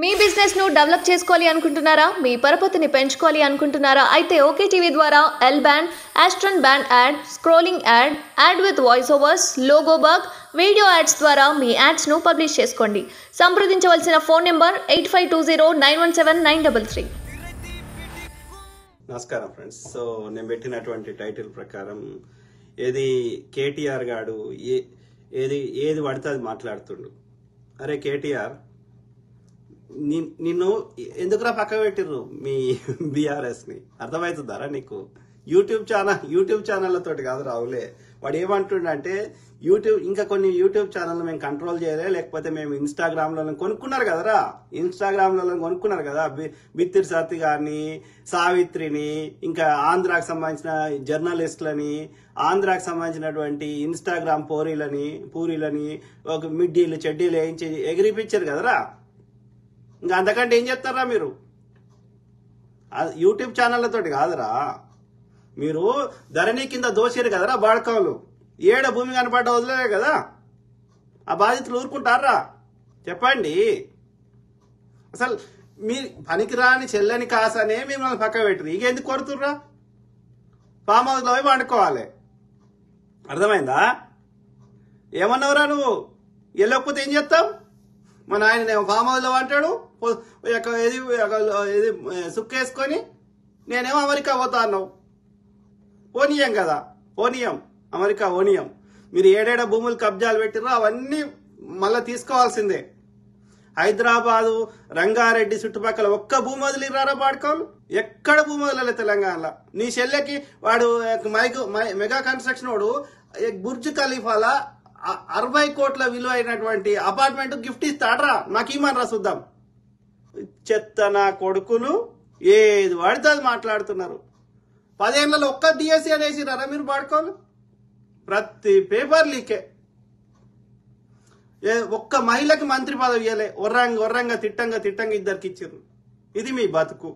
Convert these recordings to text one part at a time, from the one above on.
మీ business ను develop చేసుకోవాలి అనుకుంటున్నారా? మీ పరపతిని పెంచుకోవాలి అనుకుంటున్నారా? అయితే ఓకే టీవీ ద్వారా L band, Aston band ad, scrolling ad, ad with voice overs, logo bug, video ads ద్వారా మీ యాడ్స్ ను పబ్లిష్ చేసుకోండి. సంప్రదించవలసిన ఫోన్ నెంబర్ 8520917933. నమస్కారం ఫ్రెండ్స్. సో నేను పెట్టినటువంటి టైటిల్ ప్రకారం ఏది కేటీఆర్ గాడు ఏది పడితే అది మాట్లాడుతుండు. అరే కేటీఆర్, నిన్ను ఎందుకురా పక్క పెట్టిర్రు మీ బీఆర్ఎస్ ని? అర్థమవుతుందారా నీకు? యూట్యూబ్ ఛానళ్లతోటి కాదు రావులే. వాడు ఏమంటుండంటే ఇంకా కొన్ని యూట్యూబ్ ఛానల్ మేము కంట్రోల్ చేయలే, లేకపోతే మేము ఇన్స్టాగ్రామ్ లో కొనుక్కున్నారు కదరా, కొనుక్కున్నారు కదా బిత్తిరి సత్తి గారిని, సావిత్రిని, ఇంకా ఆంధ్రాకి సంబంధించిన జర్నలిస్టులని, ఆంధ్రాకి సంబంధించినటువంటి ఇన్స్టాగ్రామ్ పూరీలని ఒక మిడ్డీలు చెడ్డీలు వేయించి ఎగిరిపించారు కదరా. ఇంకా అంతకంటే ఏం చెప్తారా మీరు? యూట్యూబ్ ఛానళ్లతోటి కాదురా, మీరు ధరణి కింద దోషారు కదరా బాడకాలు. ఏడ భూమి కనపడ్డ వదిలే కదా, ఆ బాధితులు ఊరుకుంటారా? చెప్పండి. అసలు మీ పనికిరాని చెల్లని కాసనే మిమ్మల్ని పక్క పెట్టరు. ఇక ఎందుకు కొడుతుర్రా? ఫామ్ హౌస్ లో పోయి వండుకోవాలి. అర్థమైందా? ఏమన్నావురా నువ్వు? వెళ్ళకపోతే ఏం చేస్తావు? మా నాయన ఫామ్ హౌస్ లో అంటాడు, సుక్కేసుకొని నేనేమో అమెరికా పోతా అన్నావు. పోనీయం కదా, అమెరికా పోనీయం. మీరు ఏడేడ భూములు కబ్జాలు పెట్టిరో అవన్నీ మళ్ళా తీసుకోవాల్సిందే. హైదరాబాదు, రంగారెడ్డి చుట్టుపక్కల ఒక్క భూమి వదిలిరారా బాడుకోలు? ఎక్కడ భూమి వదలలే తెలంగాణలో. నీ చెల్లెకి వాడు మెగా కన్స్ట్రక్షన్ వాడు బుర్జ్ ఖలీఫాలా 60 కోట్ల విలువ అయినటువంటి అపార్ట్మెంట్ గిఫ్ట్ ఇస్తాడ్రా. నాకు ఇమ్మనరా చూద్దాం. చెత్త నా కొడుకులు ఏది వాడితే అది మాట్లాడుతున్నారు. 10 ఏళ్లలో ఒక్క డిఎస్సీ అనేసిరారా మీరు బాడుకోలు? ప్రతి పేపర్ లీకే. ఒక్క మహిళకి మంత్రి పదవి ఇవ్వలే. వర్రంగా తిట్టంగా ఇద్దరికి ఇచ్చారు. ఇది మీ బతుకు.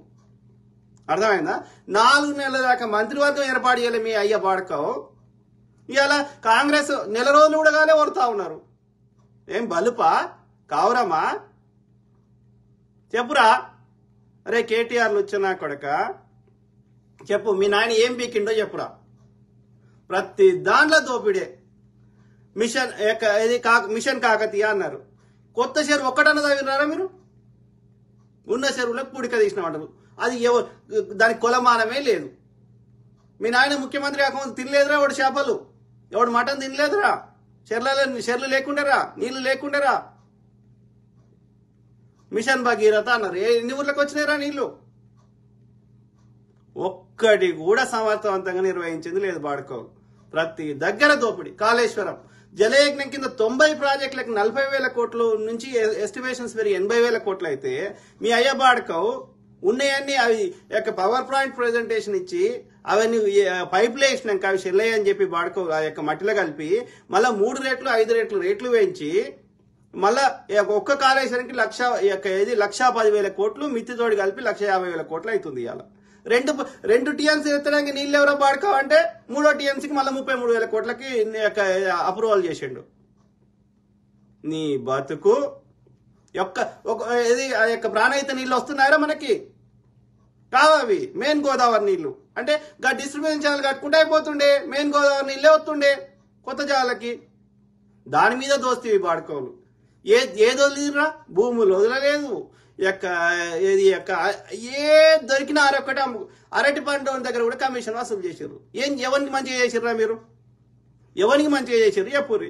అర్థమైందా? 4 నెలల దాకా మంత్రివర్గం ఏర్పాటు చేయలే మీ అయ్య బాడకవు. ఇవాళ కాంగ్రెస్ నెల రోజులు కూడా కాలే వరుతా ఉన్నారు. ఏం బలుపా కావురమ్మా? చెప్పురా. అరే కేటీఆర్లు వచ్చినా కొడక చెప్పు, మీ నాయన ఏం పీకిండో చెప్పురా. ప్రతి దాంట్లో దోపిడే. మిషన్ కాకతీయ అన్నారు. కొత్త చెరువు ఒక్కటన్నా తగిలినారా మీరు? ఉన్న చెరువులకు పుడిక తీసినామంటారు. అది దానికి కొలమానమే లేదు. మీ నాయన ముఖ్యమంత్రి కాకముందు తినలేదురా వాడు చేపలు, ఎవడు మటన్ తినలేదురా. చెర్లు లేకుండారా, నీళ్లు లేకుండారా. మిషన్ భగీరథ అన్నారు. ఎన్ని ఊర్లకు వచ్చినారా నీళ్లు? ఒక్కటి కూడా సమర్థవంతంగా నిర్వహించింది లేదు బాడుకో. ప్రతి దగ్గర దోపిడి. కాళేశ్వరం జలయజ్ఞం కింద 90 ప్రాజెక్టులకు 40,000 కోట్లు నుంచి ఎస్టిమేషన్స్ పెరిగి 80,000 కోట్లు అయితే మీ అయ్య బాడుకో ఉన్నాయన్నీ అవి పవర్ పాయింట్ ప్రెజెంటేషన్ ఇచ్చి అవన్నీ పైపులు వేసినాక అవి చెల్లయ్య అని చెప్పి బాడుకో ఆ యొక్క మట్టిలో కలిపి మళ్ళా 3 రెట్లు 5 రేట్లు వేయించి మళ్ళా ఒక్క కాళేశ్వరంకి 1,10,000 కోట్లు మిత్తితోటి కలిపి 1,50,000 కోట్లు అవుతుంది. ఇవాళ రెండు టీఎంసీ ఎత్తడానికి నీళ్ళు ఎవరో బాడుకోవంటే 3వ టీఎంసీకి మళ్ళీ 33,000 కోట్లకి అప్రూవల్ చేసిండు. నీ బతుకు ఆ యొక్క ప్రాణహిత నీళ్ళు వస్తున్నాయరా మనకి? కావవి మెయిన్ గోదావరి నీళ్లు. అంటే డిస్ట్రిబ్యూషన్ ఛానల్ కట్టుకుంటే అయిపోతుండే, మెయిన్ గోదావరి నీళ్ళే వస్తుండే కొత్త జాలకి. దాని మీద దోస్తీవి బాడుకోలు. ఏది వదిలిరా? భూములు వదలలేదు. ఏ దొరికిన అరటి పండు దగ్గర కూడా కమిషన్ వసూలు చేసారు. ఎవరికి మంచిగా చేసిర్రా మీరు? ఎవరికి మంచిగా చేసారు చెప్పుర్రి.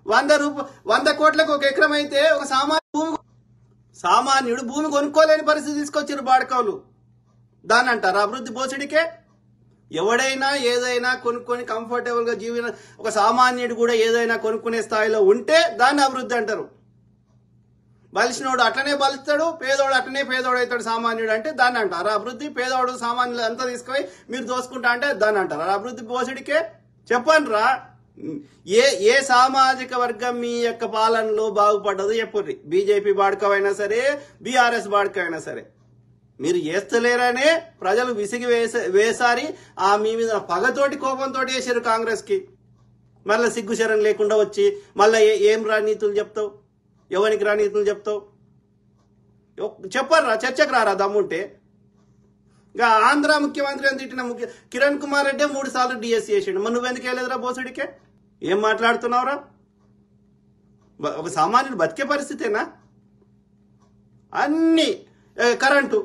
100 కోట్లకు ఒక ఎకరం అయితే ఒక సామాన్యుడు భూమి కొనుక్కోలేని పరిస్థితి తీసుకొచ్చారు బాడకవులు. దాన్ని అంటారు అభివృద్ధి పోసుడికే. ఎవడైనా ఏదైనా కొనుక్కొని కంఫర్టబుల్ గా ఒక సామాన్యుడు కూడా ఏదైనా కొనుక్కునే స్థాయిలో ఉంటే దాన్ని అభివృద్ధి అంటారు. బలిసినోడు అట్లనే బలుస్తాడు, పేదోడు అట్లనే పేదోడవుతాడు. సామాన్యుడు అంటే దాన్ని అంటారు అభివృద్ధి. పేదోడు సామాన్యులు అంతా తీసుకుపోయి మీరు దోసుకుంటా అంటే దాన్ని అంటారు అభివృద్ధి పోసుడికే. చెప్పండి రా, ఏ సామాజిక వర్గం మీ యొక్క పాలనలో బాగుపడ్డదో చెప్పుర్రి. బీజేపీ బాడుకవైనా సరే, బీఆర్ఎస్ బాడుకైనా సరే. మీరు చేస్తలేరనే ప్రజలు విసిగి వేసారి మీ మీద పగతోటి కోపంతో వేసారు కాంగ్రెస్ కి. మళ్ళీ సిగ్గుశరం లేకుండా వచ్చి మళ్ళీ ఏం రానీతులు చెప్తావు? ఎవరికి రానీతులు చెప్తావు? చెప్పారా, చర్చకు రారా దమ్ముంటే. ఇంకా ఆంధ్ర ముఖ్యమంత్రి అని తిట్టిన కిరణ్ కుమార్ రెడ్డి 3 సార్లు డిఎస్సీ చేసిండు. మరి నువ్వెందుకు వెళ్ళలేదురా బోసుడికే? ఏం మాట్లాడుతున్నావురా? ఒక సామాన్యుడు బతికే పరిస్థితేనా? అన్ని కరెంటు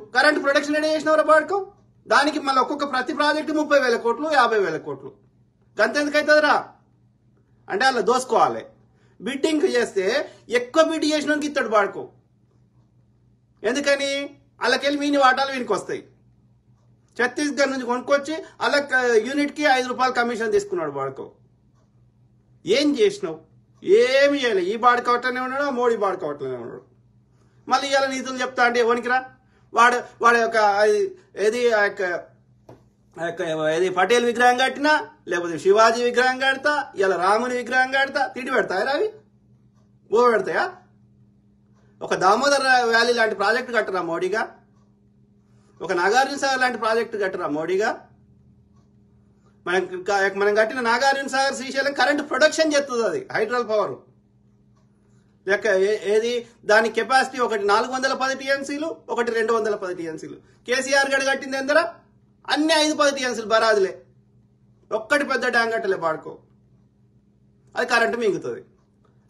ప్రొడక్షన్ రెడీ చేసినవరా బాడుకో. దానికి మళ్ళీ ప్రతి ప్రాజెక్టు 30,000 కోట్లు 50,000 కోట్లు. గంతెందుకు అవుతుందిరా? అంటే అలా దోసుకోవాలి. బిడ్డింగ్ చేస్తే ఎక్కువ బిడ్ చేసినానికి ఇస్తాడు బాడుకో. ఎందుకని? వాళ్ళకెళ్ళి వీని వాటాలు వీనికి వస్తాయి. ఛత్తీస్గఢ్ నుంచి కొనుక్కొచ్చి అలా యూనిట్కి 5 రూపాయలు కమిషన్ తీసుకున్నాడు బాడుకో. ఏం చేసినావు? ఏమి చేయలేదు. ఈ బాడుకోవట్లనే ఉన్నాడు, మోడీ బాడుకోవట్లనే ఉన్నాడు. మళ్ళీ ఇవాళ నీతులు చెప్తా అంటే ఎవరికిరా? వాడు యొక్క ఏది పటేల్ విగ్రహం కట్టినా, లేకపోతే శివాజీ విగ్రహం కడతా, ఇలా రాముని విగ్రహం కడతా, తిండి పెడతాయా అవి? బో పెడతాయా? ఒక దామోదర్ వ్యాలీ లాంటి ప్రాజెక్టు కట్టరా మోడీగా? ఒక నాగార్జున సాగర్ లాంటి ప్రాజెక్టు కట్టరా మోడీగా? మనం కట్టిన నాగార్జున సాగర్ శ్రీశైలం కరెంటు ప్రొడక్షన్ చేస్తుంది. అది హైడ్రల్ పవర్ లెక్క. ఏది దాని కెపాసిటీ ఒకటి 410 టీఎంసీలు, ఒకటి 210 టీఎంసీలు. కేసీఆర్ గడు కట్టింది ఎందరా? అన్ని 5-10 టీఎంసీలు బరాదులే. ఒక్కటి పెద్ద డ్యాం కట్టలే పాడుకో. అది కరెంటు మింగుతుంది.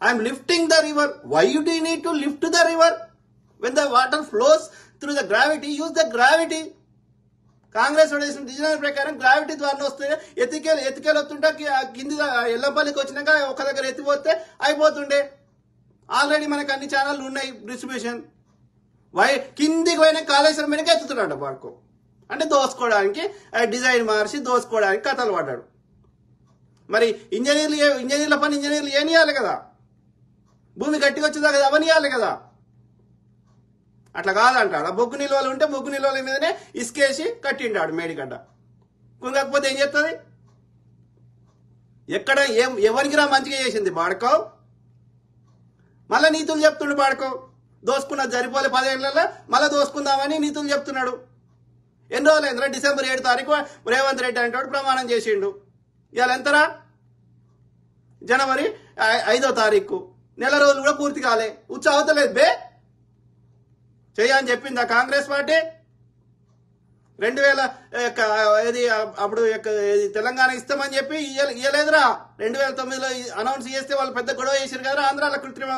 I'm lifting the river. Why you do need to lift the river? When the water flows through the gravity, use the gravity. Congress వేసిన డిజైన్ ప్రకారం గ్రావిటీ ద్వారా వస్తే ఎత్తికేలు వస్తుంటే కింది ఎల్లంపల్లికి వచ్చినాక ఒక దగ్గర ఎత్తిపోతే అయిపోతుండే. ఆల్రెడీ మనకు అన్ని ఛానళ్ళు ఉన్నాయి డిస్ట్రిబ్యూషన్. కిందికి పోయిన కాళేశ్వరం వెనక ఎత్తుతున్నాడు పాడుకో. అంటే దోసుకోవడానికి డిజైన్ మార్చి దోసుకోవడానికి కథలు పడ్డాడు. మరి ఇంజనీర్ల పని ఇంజనీర్లు ఏనియాలి కదా? భూమి గట్టిగా వచ్చేదా కదా అవనియాలి కదా? అట్లా కాదంటాడు. బొగ్గు నిల్వలు ఉంటే బొగ్గు నిల్వల మీదనే ఇసుకేసి కట్టిండాడు మేడిగడ్డ. కుంగకపోతే ఏం చేస్తుంది? ఎక్కడ ఎవరికి రా మంచిగా చేసింది బాడుకో? మళ్ళా నీతులు చెప్తుండు బాడుకో. దోసుకున్నది సరిపోలే 10 ఏళ్లలో మళ్ళీ దోసుకుందామని నీతులు చెప్తున్నాడు. ఎన్ని రోజులు అయిందిరా? డిసెంబర్ 7 తారీఖు రేవంత్ రెడ్డి అంటాడు ప్రమాణం చేసిండు. ఇవాళ ఎంతరా? జనవరి 5వ తారీఖు. నెల రోజులు కూడా పూర్తి కాలే. ఉత్సాహతలేదు బే. చెయ్యని చెప్పిందా కాంగ్రెస్ పార్టీ? 2000 అప్పుడు తెలంగాణ ఇస్తామని చెప్పి ఇయ్యలేదురా. 2009లో అనౌన్స్ చేస్తే వాళ్ళు పెద్ద గొడవ చేశారు కదా ఆంధ్రాలో. కృత్రిమ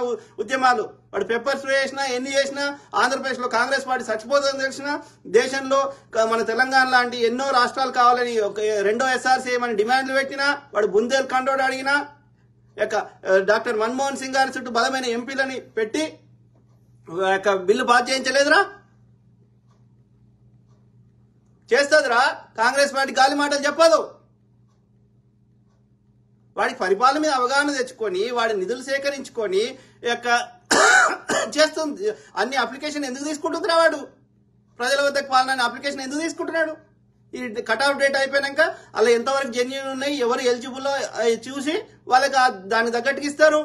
ఉద్యమాలు వాడు పెప్పర్ స్ప్రే చేసినా ఎన్ని చేసినా ఆంధ్రప్రదేశ్ లో కాంగ్రెస్ పార్టీ చచ్చిపోతుందని తెలిసినా దేశంలో మన తెలంగాణ లాంటి ఎన్నో రాష్ట్రాలు కావాలని 2వ ఎస్ఆర్ చేయమని డిమాండ్లు పెట్టినా వాడు బుందేల్ ఖండోడు అడిగినా డాక్టర్ మన్మోహన్ సింగ్ గారి చుట్టూ బలమైన ఎంపీలని పెట్టి బిల్లు పాస్ చేయించలేదురా. చేస్తుందిరా కాంగ్రెస్ పార్టీ గాలి మాటలు చెప్పదు. వాడికి పరిపాలన మీద అవగాహన తెచ్చుకొని వాడి నిధులు సేకరించుకొని చేస్తుంది. అన్ని అప్లికేషన్ ఎందుకు తీసుకుంటుందిరా వాడు? ప్రజల వద్దకు పాలన అప్లికేషన్ ఎందుకు తీసుకుంటున్నాడు? ఈ కట్ ఆఫ్ డేట్ అయిపోయినాక అలా ఎంతవరకు జెన్యూన్ ఉన్నాయి, ఎవరు ఎలిజిబుల్ చూసి వాళ్ళకి దానికి తగ్గట్టుకు ఇస్తారు.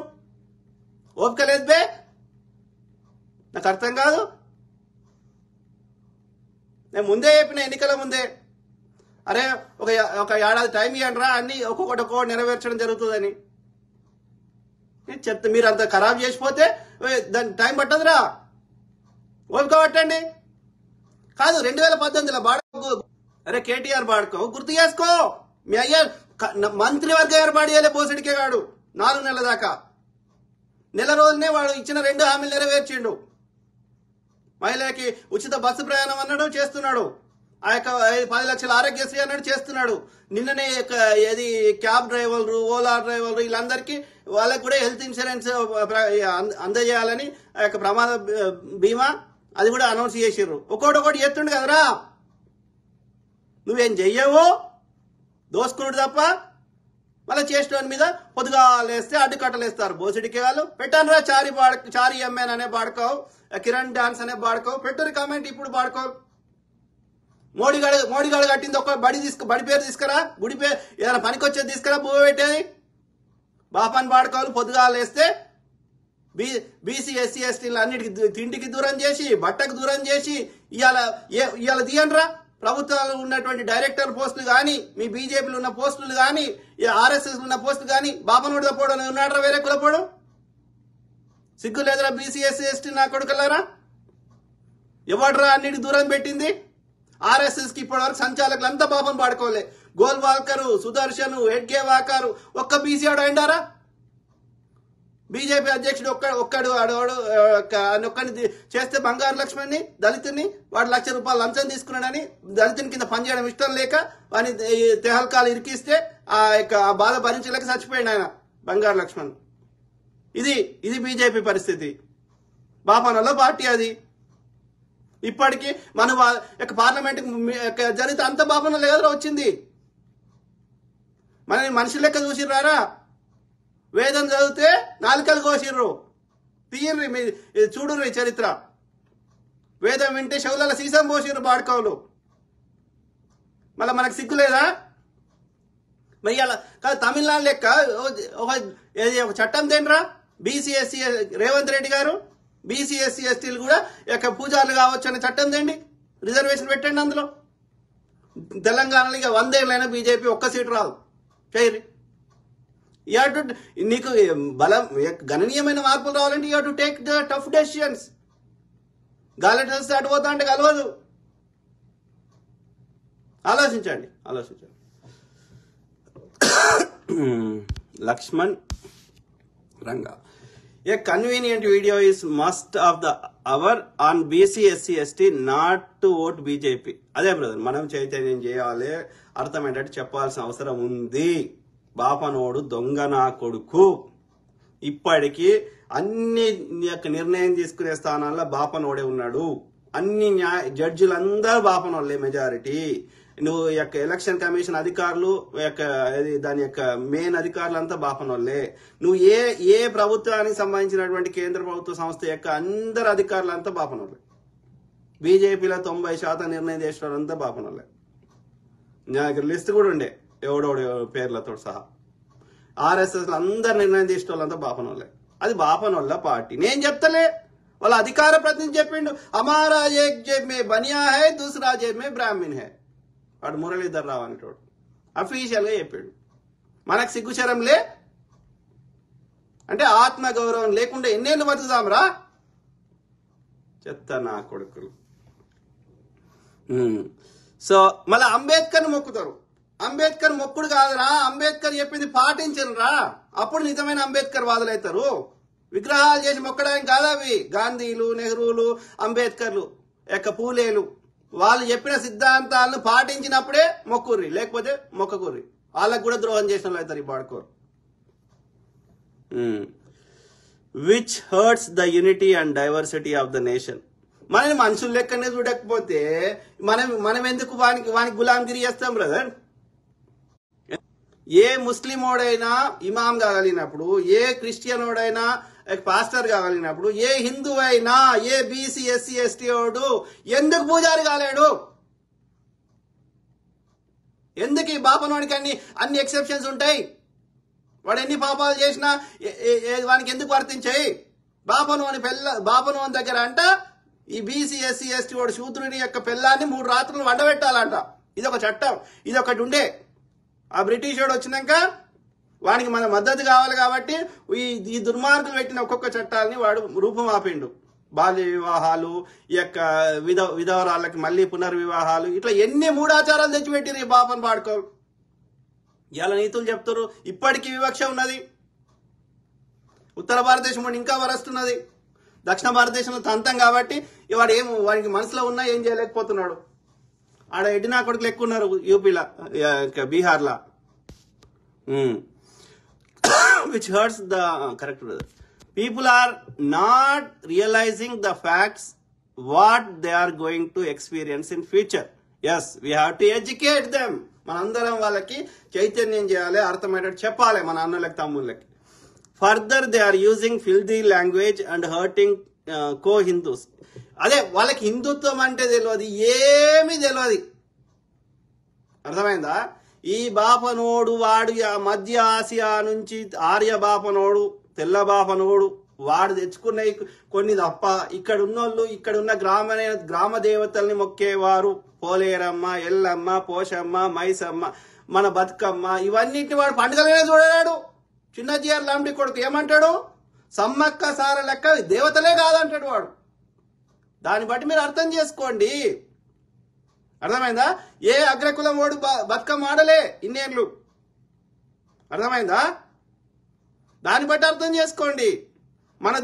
ఓపిక లేదు బే. నాకు అర్థం కాదు. నేను ముందే చెప్పిన ఎన్నికల ముందే, అరే ఒక ఏడాది టైం ఇవ్వండిరా అన్ని ఒక్కొక్కటి నెరవేర్చడం జరుగుతుందని చెప్తే మీరు అంత ఖరాబ్ చేసిపోతే దానికి టైం పట్టదురా. ఓపిక పట్టండి. కాదు 2018లో బాడుకో. అరే కేటీఆర్ బాడుకో గుర్తు చేసుకో. మీ అయ్యా మంత్రివర్గ ఏర్పాటు చేయలే బోసడికే వాడు 4 నెలల దాకా. నెల రోజునే వాడు ఇచ్చిన 2 హామీలు నెరవేర్చిండు. మహిళకి ఉచిత బస్సు ప్రయాణం అన్నాడు చేస్తున్నాడు. ఆ యొక్క 10 లక్షల ఆరోగ్యశ్రీ అన్నాడు చేస్తున్నాడు. నిన్ననే ఏది క్యాబ్ డ్రైవర్లు ఓలా డ్రైవర్లు వీళ్ళందరికీ వాళ్ళకి కూడా హెల్త్ ఇన్సూరెన్స్ అందజేయాలని ఆ యొక్క ప్రమాద బీమా అది కూడా అనౌన్స్ చేసిర్రు. ఒకటి చేస్తుండు కదరా. నువ్వేం చెయ్యవు దోసుకున్నాడు తప్ప. మళ్ళీ చేసిన మీద పొద్దుగా లేస్తే అడ్డుకట్టలేస్తారు బోసిడికి వాళ్ళు. పెట్టానురా చారి ఎంఎన్ అనే పాడుకోవు, కిరణ్ డాన్స్ అనే పాడుకోవు. పెట్టురు కామెంట్ ఇప్పుడు పాడుకోవు. మోడీగాడు కట్టింది ఒక బడి పేరు తీసుకురా, గుడి పేరు ఏదైనా పనికొచ్చేది తీసుకురా, పువ్వు పెట్టేది. బాపాని పాడుకోవాలి. పొద్దుగా లేస్తే బీసీ ఎస్సీ ఎస్టీలు అన్నిటికి తిండికి దూరం చేసి బట్టకు దూరం చేసి ఇవాళ తీయండిరా. ప్రభుత్వాలు ఉన్నటువంటి డైరెక్టర్ పోస్టులు కానీ మీ బీజేపీలు ఉన్న పోస్టులు కానీ ఆర్ఎస్ఎస్ ఉన్న పోస్టులు కానీ బాపనోడు తప్పోడు ఉన్నాడరా వేరే కులపోడు. సిగ్గు లేదురా బీసీ ఎస్సీ ఎస్టీ నా కొడుకులారా. ఎవడ్రా అన్నిటి దూరం పెట్టింది? ఆర్ఎస్ఎస్ కి ఇప్పటివరకు సంచాలకులు అంతా పాపం పాడుకోలే. గోల్వాల్కరు, సుదర్శన్, హెడ్గేవాకరు ఒక్క బీసీ ఆడు అయిండారా? బీజేపీ అధ్యక్షుడు ఒక్కడు ఒక్కడిని చేస్తే బంగారు లక్ష్మణ్ని దళితుని వాడు ₹1,00,000 లంచం తీసుకున్నాడని దళితుని కింద పనిచేయడం ఇష్టం లేక వాని తెహల్కాలు ఇరికిస్తే ఆ బాధ భరించలేక చచ్చిపోయాడు ఆయన బంగారు లక్ష్మణ్. ఇది బీజేపీ పరిస్థితి. బాపనలో పార్టీ అది. ఇప్పటికీ మన పార్లమెంట్ జరిగితే అంత బాపనలో ఎదురు వచ్చింది. మన మనుషుల లెక్క చూసిర్రారా? వేదం చదివితే నాలుకలు కోసిర్రు. తీయర్రి మీ చూడుర్రి చరిత్ర. వేదం వింటే శవుల సీసం పోసిర్రు బాడుకోవులు. మళ్ళీ మనకు సిగ్గులేదా? మరి అలా కాదు, తమిళనాడు లెక్క ఒక చట్టం తేండ్రా. బీసీ ఎస్సీ రేవంత్ రెడ్డి గారు బీసీ ఎస్సీ ఎస్టీలు కూడా పూజారులు కావచ్చు అనే చట్టం తేండి, రిజర్వేషన్ పెట్టండి అందులో. తెలంగాణలో ఇక 100 ఏళ్ళైనా బీజేపీ ఒక్క సీటు రాదు. చేయరి. నీకు బలం గణనీయమైన మార్పులు రావాలంటే you to take the tough decisions. గాలి తెలిస్తే అటు పోతా అంటే కలవదు. ఆలోచించండి. Laxman Ranga, a convenient video is must of the hour on BC SC ST not to vote BJP. అదే బ్రదర్, మనం చైతన్యం చేయాలి, అర్థమయ్యేటట్టు చెప్పాల్సిన అవసరం ఉంది. బాపనోడు దొంగ నా కొడుకు. ఇప్పటికీ అన్ని నిర్ణయం తీసుకునే స్థానాల్లో బాపనోడే ఉన్నాడు. అన్ని జడ్జిలందరూ బాపనోళ్లే మెజారిటీ. నువ్వు యొక్క ఎలక్షన్ కమిషన్ అధికారులు దాని యొక్క మెయిన్ అధికారులు అంతా బాపనోళ్లే. నువ్వు ఏ ప్రభుత్వానికి సంబంధించినటువంటి కేంద్ర ప్రభుత్వ సంస్థ యొక్క అందరు అధికారులు అంతా బాపనోళ్లే. బీజేపీలో 90% నిర్ణయం చేసిన వాళ్ళంతా బాపనోళ్లే. నా దగ్గర లిస్ట్ కూడా ఉండే ఎవడోడు పేర్లతో సహా. ఆర్ఎస్ఎస్ అందరు నిర్ణయం చేసిన వాళ్ళంతా బాపనోళ్లే. అది బాపనోళ్ల పార్టీ. నేను చెప్తలే, వాళ్ళ అధికార ప్రతినిధి చెప్పిండు, హమారా ఏక్ జేబ్ మే బనియా హై దూసరా జేబ్ మే బ్రాహ్మణ్ హై. వాడు మురళీధర్ రావు అనేటోడు అఫీషియల్ గా చెప్పాడు. మనకు సిగ్గుచరంలే అంటే ఆత్మగౌరవం లేకుండా ఎన్నేళ్ళు బతుకుదాంరా చెత్త నా కొడుకులు. సో మళ్ళీ అంబేద్కర్ మొక్కుతారు. అంబేద్కర్ మొక్కుడు కాదురా, అంబేద్కర్ చెప్పింది పాటించనురా, అప్పుడు నిజమైన అంబేద్కర్ వాదులైతారు. విగ్రహాలు చేసి మొక్కడానికి కాదు అవి. గాంధీలు, నెహ్రూలు, అంబేద్కర్లు పూలేలు వాళ్ళు చెప్పిన సిద్ధాంతాలను పాటించినప్పుడే మొక్కుర్రి, లేకపోతే మొక్కకుర్రి. వాళ్ళకు కూడా ద్రోహం చేసిన వాళ్ళు అవుతారు ఈ బాడుకోరు. Which hurts the unity and diversity of the nation. మనని మనుషులు లెక్కనే చూడకపోతే మనం ఎందుకు వానికి గులాంగిరి చేస్తాం బ్రదర్? ఏ ముస్లిం ఓడైనా ఇమాం కాగలిగినప్పుడు, ఏ క్రిస్టియన్ ఓడైనా పాస్టర్ కాగలిగినప్పుడు, ఏ హిందూ అయినా, ఏ బీసీ ఎస్సీ ఎస్టీ ఓడు ఎందుకు పూజారి కాలేడు? ఎందుకు ఈ బాపనోడికి అన్ని ఎక్సెప్షన్స్ ఉంటాయి? వాడు ఎన్ని పాపాలు చేసినా వానికి ఎందుకు వర్తించాయి? బాపనోని దగ్గర అంట ఈ బీసీ ఎస్సీ ఎస్టీ వాడు శూద్రుని యొక్క పిల్లాన్ని 3 రాత్రులు వండబెట్టాలంట. ఇది ఒక చట్టం, ఇది ఒకటి ఉండే. ఆ బ్రిటిష్ వాడు వచ్చినాక వానికి మన మద్దతు కావాలి కాబట్టి ఈ దుర్మార్గులు పెట్టిన ఒక్కొక్క చట్టాలని వాడు రూపం ఆపిండు. బాల్య వివాహాలు, ఈ యొక్క విధవరాళ్ళకి మళ్ళీ పునర్వివాహాలు, ఇట్లా ఎన్ని మూఢాచారాలు తెచ్చిపెట్టిరు ఈ బాపను పాడుకో. ఇలా నీతులు చెప్తారు. ఇప్పటికీ వివక్ష ఉన్నది. ఉత్తర భారతదేశం ఇంకా వరస్తున్నది. దక్షిణ భారతదేశంలో తంతం కాబట్టి వాడికి మనసులో ఉన్నా ఏం చేయలేకపోతున్నాడు. ఆడ ఎడ్డినా కొడుకులు ఎక్కువ ఉన్నారు యూపీలా, బీహార్లా. Which hurts the correct brother. People are not realising the facts what they are going to experience in future. Yes, we have to educate them. మనందరం వాళ్ళకి చైతన్యం చేయాలి, అర్థమయ్యేటట్టు చెప్పాలి మన అన్నలకి తమ్ముళ్ళకి. Further they are using filthy language and hurting co Hindus. అదే వాళ్ళకి హిందుత్వం అంటే తెలియదు, ఏమీ తెలియదు. అర్థమైందా? ఈ బాపనోడు వాడు మధ్య ఆసియా నుంచి ఆర్య బాపనోడు, తెల్ల బాపనోడు వాడు తెచ్చుకున్న కొన్ని తప్ప ఇక్కడ ఉన్నోళ్ళు, ఇక్కడ ఉన్న గ్రామ దేవతల్ని మొక్కేవారు పోలేరమ్మ, ఎల్లమ్మ, పోషమ్మ, మైసమ్మ, మన బతుకమ్మ, ఇవన్నిటిని వాడు పండుగలనే చూడలేడు. చిన్న జీఆర్ లాంటి కొడుకు ఏమంటాడు? సమ్మక్క సార లెక్క దేవతలే కాదంటాడు వాడు. దాన్ని బట్టి మీరు అర్థం చేసుకోండి. అర్థమైందా? ఏ అగ్రకులం ఓడు బతుకమ్మ ఆడలే ఇన్నేళ్ళు. అర్థమైందా? దాన్ని బట్టి అర్థం చేసుకోండి. మన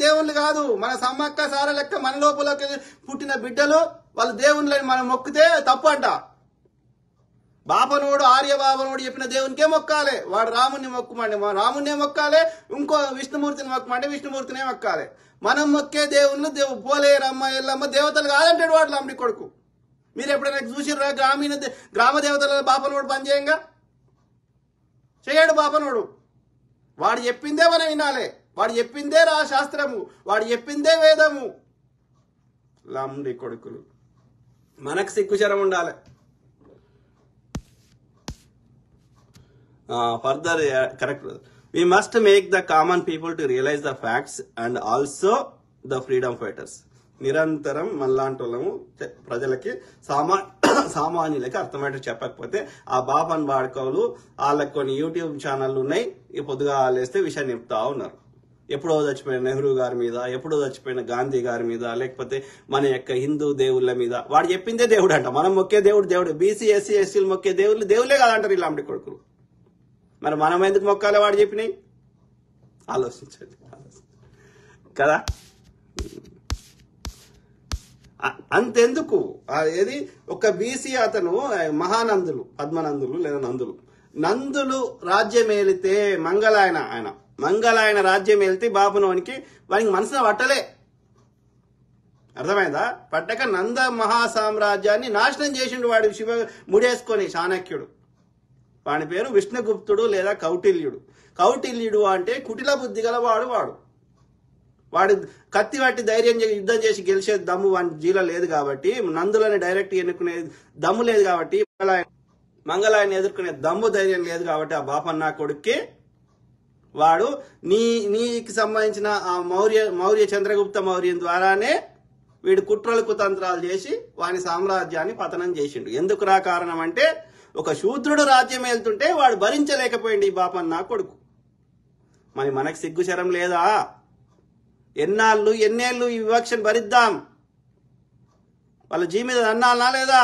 దేవుళ్ళు కాదు. మన సమ్మక్క సార లెక్క మన లోపల పుట్టిన బిడ్డలు వాళ్ళు దేవుళ్ళని మనం మొక్కితే తప్పు అంట. బాపనోడు ఆర్య బాపనోడు చెప్పిన దేవునికే మొక్కాలి. వాడు రాముని మొక్కుమంటే రామునే మొక్కాలి, ఇంకో విష్ణుమూర్తిని మొక్కమంటే విష్ణుమూర్తినే మొక్కాలి. మనం మొక్కే దేవుళ్ళు పోలేరమ్మ ఎల్లమ్మ దేవతలు కాదంటాడు వాడు లంబడి కొడుకు. మీరు ఎప్పుడైనా చూసిర్రా గ్రామ దేవతల బాపనోడు పనిచేయంగా? చేయడు బాపనోడు. వాడు చెప్పిందే మనం వినాలి. వాడు చెప్పిందే శాస్త్రము, వాడు చెప్పిందే వేదము. లంబడి కొడుకులు. మనకు సిగ్గుచరం ఉండాలి. Further, correct. We must make the common people to realize the facts and also the freedom fighters. నిరంతరం మనలాంటోళ్ళము ప్రజలకి సామాన్యులకి అర్థమయ్యేట్టు చెప్పకపోతే ఆ బాపన్ బాడుకోలు వాళ్ళకి కొన్ని యూట్యూబ్ ఛానళ్ళు ఉన్నాయి. ఈ పొద్దుగా లేస్తే విషయం చెప్తా ఉన్నారు. ఎప్పుడో చచ్చిపోయిన నెహ్రూ గారి మీద, ఎప్పుడో చచ్చిపోయిన గాంధీ గారి మీద, లేకపోతే మన యొక్క హిందూ దేవుళ్ళ మీద. వాడు చెప్పిందే దేవుడు అంట. మనం మొక్కే దేవుడు. బీసీ ఎస్సీ ఎస్టీలు మొక్కే దేవుళ్ళే కాదంటారు ఇలా అమ్మడి కొడుకులు. మరి మనం ఎందుకు మొక్కాలి వాడు చెప్పినాయి? ఆలోచించండి కదా. అంతెందుకు ఏది ఒక బీసీ అతను మహానందులు, పద్మనందులు లేదా నందులు రాజ్యం ఏలితే మంగళాయన రాజ్యం ఏలితే బాపునోనికి వానికి మనసున పట్టలే. అర్థమైందా? పట్టక నంద మహాసామ్రాజ్యాన్ని నాశనం చేసిండు వాడు శివ ముడేసుకొని చాణక్యుడు. వాడి పేరు విష్ణుగుప్తుడు లేదా కౌటిల్యుడు అంటే కుటిల బుద్ధి గల వాడు కత్తి పట్టి ధైర్యం యుద్ధం చేసి గెలిచే దమ్ము వాడి జీలో లేదు కాబట్టి, నందులని డైరెక్ట్ ఎన్నుకునే దమ్ము లేదు కాబట్టి, మంగళాయన్ని ఎదుర్కొనే దమ్ము ధైర్యం లేదు కాబట్టి ఆ బాపన్న కొడుక్కి వాడు నీకు సంబంధించిన ఆ మౌర్య చంద్రగుప్త మౌర్యం ద్వారానే వీడు కుట్రలు కుతంత్రాలు చేసి వాని సామ్రాజ్యాన్ని పతనం చేసిండు. ఎందుకురా కారణం అంటే ఒక శూద్రుడు రాజ్యం వెళ్తుంటే వాడు భరించలేకపోయింది ఈ బాపన్న కొడుకు. మరి మనకు సిగ్గుచరం లేదా? ఎన్నేళ్ళు ఈ వివక్షను భరిద్దాం? వాళ్ళ జీ మీద అన్నాలనా లేదా?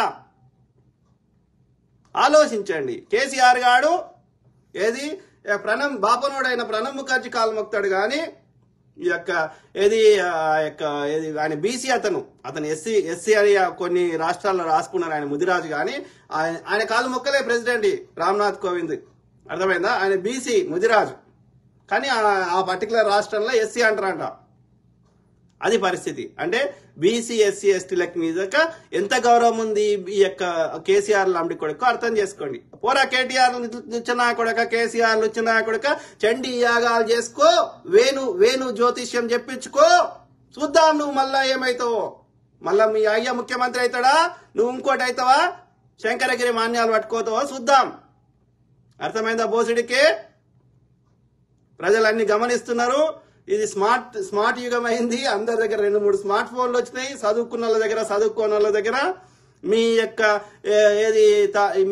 ఆలోచించండి. కేసీఆర్ గాడు ఏది బాపనోడైన ప్రణబ్ ముఖర్జీ కాలు మొక్తాడు కానీ ఈ యొక్క ఆయన బీసీ అతను ఎస్సీ అని కొన్ని రాష్ట్రాల్లో రాసుకున్నారు ఆయన ముదిరాజు. కానీ ఆయన కాలు మొక్కలే ప్రెసిడెంట్ రామ్నాథ్ కోవింద్. అర్థమైందా? ఆయన బీసీ ముదిరాజు కానీ ఆ పర్టికులర్ రాష్ట్రంలో ఎస్సీ అంటారంట. అది పరిస్థితి. అంటే బీసీ ఎస్సీ ఎస్టీలకు మీద ఎంత గౌరవం ఉంది ఈ యొక్క కేసీఆర్ లంబడి కొడుకు అర్థం చేసుకోండి. పోరా కేటీఆర్ లుచ్చనా కొడక, కేసీఆర్ లుచ్చనా కొడక, చండీ యాగాలు చేసుకో, వేణు జ్యోతిష్యం చెప్పించుకో, చూద్దాం నువ్వు మళ్ళా ఏమైతావో. మళ్ళా మీ అయ్య ముఖ్యమంత్రి అవుతాడా, నువ్వు ఇంకోటి అవుతావా, శంకరగిరి మాన్యాలు పట్టుకోతావో చూద్దాం. అర్థమైందా? బోసుడికి ప్రజలన్నీ గమనిస్తున్నారు. ఇది స్మార్ట్ యుగం అయింది. అందరి దగ్గర 2-3 స్మార్ట్ ఫోన్లు వచ్చినాయి. చదువుకున్న వాళ్ళ దగ్గర, చదువుకోని వాళ్ళ దగ్గర మీ యొక్క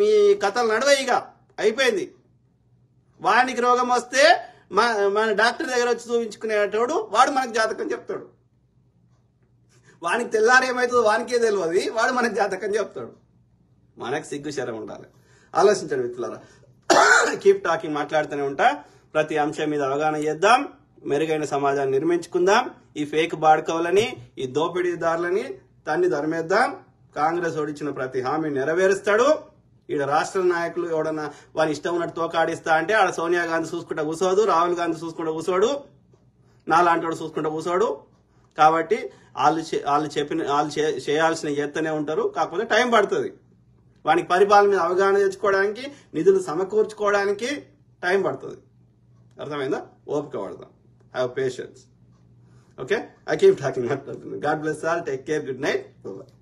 మీ కథలు నడవయిగా అయిపోయింది. వానికి రోగం వస్తే మన డాక్టర్ దగ్గర వచ్చి చూపించుకునేటోడు వాడు మనకు జాతకం చెప్తాడు. వానికి తెల్లారేమవుతుందో వానికే తెలియదు, వాడు మనకు జాతకం చెప్తాడు. మనకు సిగ్గు శరం ఉండాలి. ఆలోచించండి మిత్రులారా. కీప్ టాకింగ్, మాట్లాడుతూనే ఉంటా. ప్రతి అంశం మీద అవగాహన చేద్దాం. మెరుగైన సమాజాన్ని నిర్మించుకుందాం. ఈ ఫేక్ బాడుకోవాలని, ఈ దోపిడీదారులని తన్ని ధర్మేద్దాం. కాంగ్రెస్ ఓడిచ్చిన ప్రతి హామీ నెరవేరుస్తాడు. ఈడ రాష్ట్ర నాయకులు ఎవడన్నా వాని ఇష్టం ఉన్నట్టు తోకాడిస్తా అంటే ఆడ సోనియా గాంధీ చూసుకుంటా కూసోదు, రాహుల్ గాంధీ చూసుకుంటా కూసోడు, నాలాంటి వాడు చూసుకుంటా కూసోడు. కాబట్టి వాళ్ళు చేయాల్సిన చేస్తూనే ఉంటారు. కాకపోతే టైం పడుతుంది. వానికి పరిపాలన మీద అవగాహన తెచ్చుకోవడానికి, నిధులు సమకూర్చుకోవడానికి టైం పడుతుంది. అర్థమైందా? ఓపిక పడదాం. Have patience. Okay? I keep talking. God bless all. Take care. Good night. Bye-bye.